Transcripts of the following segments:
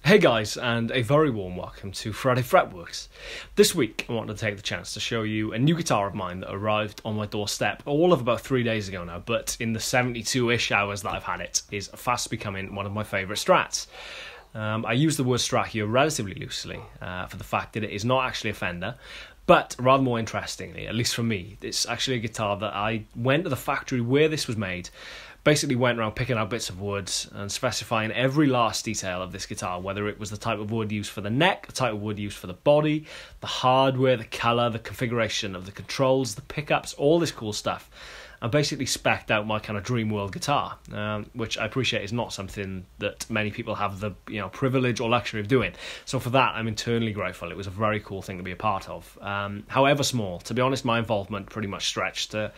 Hey guys, and a very warm welcome to Friday Fretworks. This week I wanted to take the chance to show you a new guitar of mine that arrived on my doorstep all of about 3 days ago now, but in the 72-ish hours that I've had it is fast becoming one of my favourite Strats. I use the word Strat here relatively loosely for the fact that it is not actually a Fender, but rather more interestingly, at least for me, it's actually a guitar that I went to the factory where this was made, basically went around picking out bits of wood and specifying every last detail of this guitar, whether it was the type of wood used for the neck, the type of wood used for the body, the hardware, the colour, the configuration of the controls, the pickups, all this cool stuff. I basically spec'd out my kind of dream world guitar, which I appreciate is not something that many people have the privilege or luxury of doing. So for that, I'm internally grateful. It was a very cool thing to be a part of. However small, to be honest, my involvement pretty much stretched to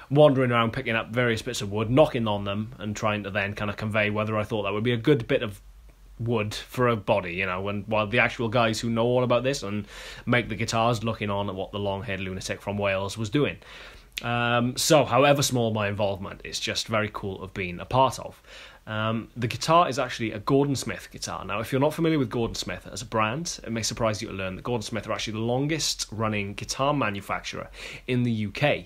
wandering around picking up various bits of wood, knocking on them, and trying to then kind of convey whether I thought that would be a good bit of wood for a body, while the actual guys who know all about this and make the guitars looking on at what the long-haired lunatic from Wales was doing. So however small my involvement, it's just very cool of being a part of. The guitar is actually a Gordon Smith guitar. Now, if you're not familiar with Gordon Smith as a brand, it may surprise you to learn that Gordon Smith are actually the longest running guitar manufacturer in the UK.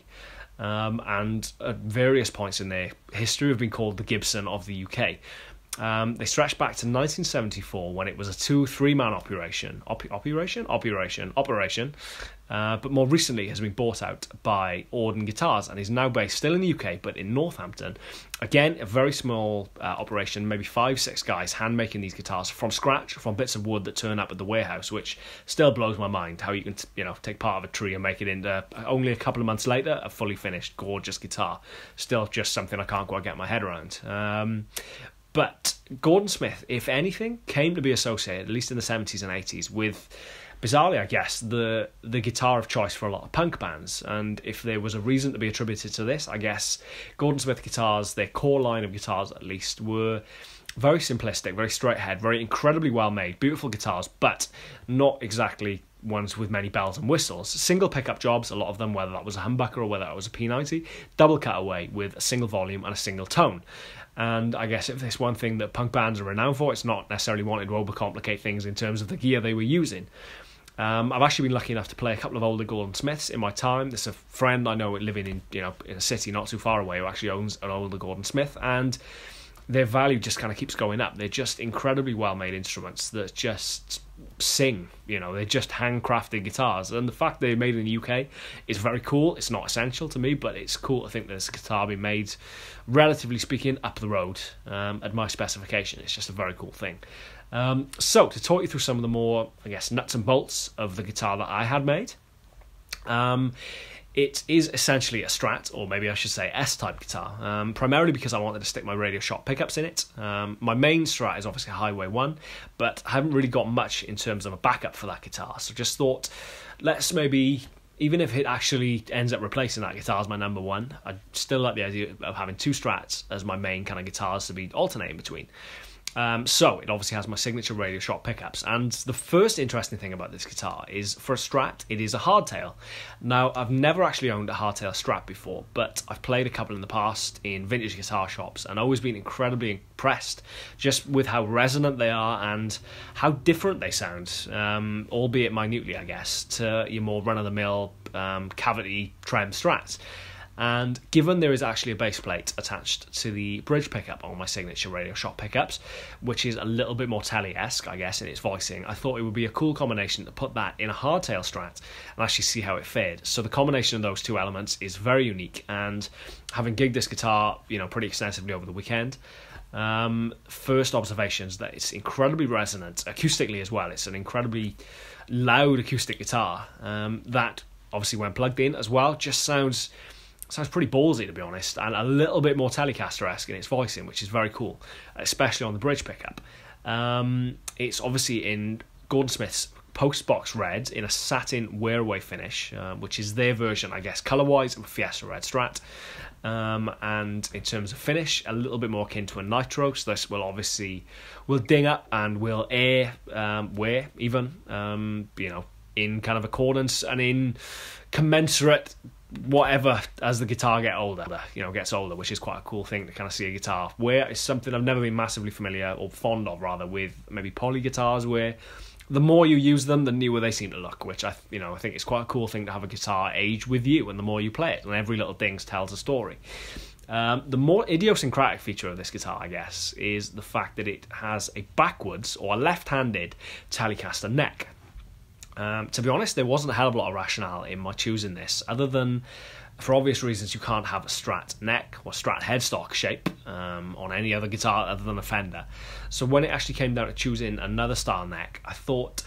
And at various points in their history have been called the Gibson of the UK. They stretch back to 1974 when it was a 2-3 man operation, but more recently has been bought out by Auden Guitars and is now based still in the UK but in Northampton. Again, a very small operation, maybe 5-6 guys hand making these guitars from scratch, from bits of wood that turn up at the warehouse, which still blows my mind how you can take part of a tree and make it into only a couple of months later a fully finished gorgeous guitar. Still just something I can't quite get my head around. But Gordon Smith, if anything, came to be associated, at least in the 70s and 80s, with, bizarrely I guess, the guitar of choice for a lot of punk bands. And if there was a reason to be attributed to this, I guess Gordon Smith guitars, their core line of guitars at least, were very simplistic, very straight ahead, very incredibly well made, beautiful guitars, but not exactly ones with many bells and whistles. Single pickup jobs, a lot of them, whether that was a humbucker or whether that was a P90, double cutaway with a single volume and a single tone. And I guess if there's one thing that punk bands are renowned for, it's not necessarily wanting to overcomplicate things in terms of the gear they were using. I've actually been lucky enough to play a couple of older Gordon Smiths in my time. There's a friend I know living in a city not too far away who actually owns an older Gordon Smith, and their value just kind of keeps going up. They're just incredibly well-made instruments that just sing, they're just handcrafted guitars. And the fact they're made in the UK is very cool. It's not essential to me, but it's cool to think there's a guitar being made, relatively speaking, up the road at my specification. It's just a very cool thing. So, to talk you through some of the more, I guess, nuts and bolts of the guitar that I had made, it is essentially a Strat, or maybe I should say S-type guitar, primarily because I wanted to stick my Radioshop pickups in it. My main Strat is obviously a Highway 1, but I haven't really got much in terms of a backup for that guitar, so just thought, let's maybe, even if it actually ends up replacing that guitar as my number one, I'd still like the idea of having 2 Strats as my main kind of guitars to be alternating between. So it obviously has my signature Radioshop pickups, and the first interesting thing about this guitar is, for a Strat, it is a hardtail. Now, I've never actually owned a hardtail Strat before, but I've played a couple in the past in vintage guitar shops and always been incredibly impressed just with how resonant they are and how different they sound, albeit minutely, I guess, to your more run-of-the-mill cavity trem Strats. And given there is actually a base plate attached to the bridge pickup on my signature Radioshop pickups, which is a little bit more Telly-esque, I guess, in its voicing, I thought it would be a cool combination to put that in a hardtail Strat and actually see how it fared. So the combination of those two elements is very unique, and having gigged this guitar, pretty extensively over the weekend, first observations that it's incredibly resonant, acoustically as well. It's an incredibly loud acoustic guitar that, obviously when plugged in as well, just sounds pretty ballsy, to be honest, and a little bit more Telecaster-esque in its voicing, which is very cool, especially on the bridge pickup. It's obviously in Gordon Smith's post-box red in a satin wear-away finish, which is their version, I guess, colour-wise, of a Fiesta Red Strat. And in terms of finish, a little bit more akin to a nitro, so this will ding up and will wear even, in kind of accordance and in commensurate whatever as the guitar gets older, which is quite a cool thing to kind of see a guitar where it's something I've never been massively familiar or fond of, rather, with maybe poly guitars, where the more you use them, the newer they seem to look, which I think it's quite a cool thing to have a guitar age with you, and the more you play it, and every little thing tells a story. The more idiosyncratic feature of this guitar, I guess, is the fact that it has a backwards or a left-handed Telecaster neck. To be honest, there wasn't a hell of a lot of rationale in my choosing this, other than, for obvious reasons, you can't have a Strat neck or Strat headstock shape on any other guitar other than a Fender. So when it actually came down to choosing another style neck, I thought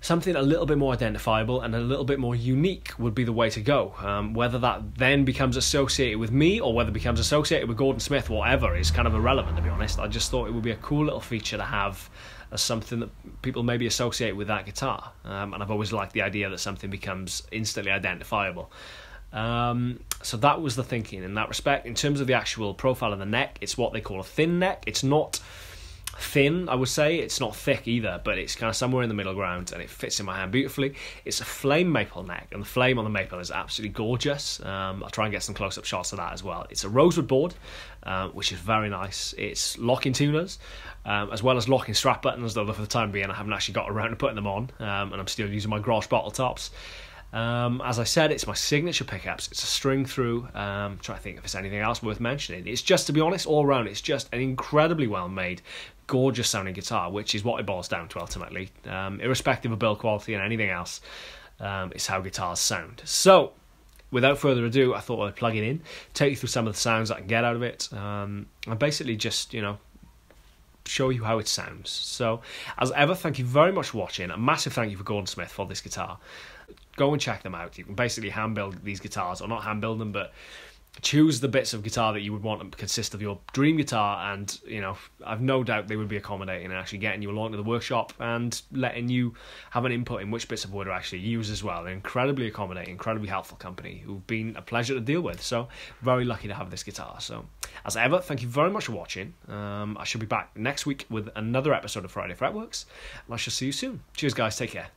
something a little bit more identifiable and a little bit more unique would be the way to go. Whether that then becomes associated with me or whether it becomes associated with Gordon Smith, whatever, is kind of irrelevant, to be honest. I just thought it would be a cool little feature to have as something that people maybe associate with that guitar. And I've always liked the idea that something becomes instantly identifiable. So that was the thinking in that respect. In terms of the actual profile of the neck, it's what they call a thin neck. It's not thin, I would say. It's not thick either, but it's kind of somewhere in the middle ground, and it fits in my hand beautifully. It's a flame maple neck, and the flame on the maple is absolutely gorgeous. I'll try and get some close-up shots of that as well. It's a rosewood board, which is very nice. It's locking tuners, as well as locking strap buttons, though for the time being I haven't actually got around to putting them on, and I'm still using my Grosh bottle tops. As I said, it's my signature pickups. It's a string through. Trying to think if there's anything else worth mentioning. It's just, to be honest, all around, it's just an incredibly well made, gorgeous sounding guitar, which is what it boils down to ultimately. Irrespective of build quality and anything else, it's how guitars sound. So, without further ado, I thought I'd plug it in, take you through some of the sounds I can get out of it, and basically just, show you how it sounds. So, as ever, thank you very much for watching. A massive thank you for Gordon Smith for this guitar. Go and check them out. You can basically hand build these guitars, or not hand build them, but choose the bits of guitar that you would want to consist of your dream guitar, and I've no doubt they would be accommodating and actually getting you along to the workshop and letting you have an input in which bits of wood are actually used as well. They're incredibly accommodating, incredibly helpful company who've been a pleasure to deal with, so very lucky to have this guitar. So as ever, thank you very much for watching. I shall be back next week with another episode of Friday Fretworks, and I shall see you soon. Cheers guys, take care.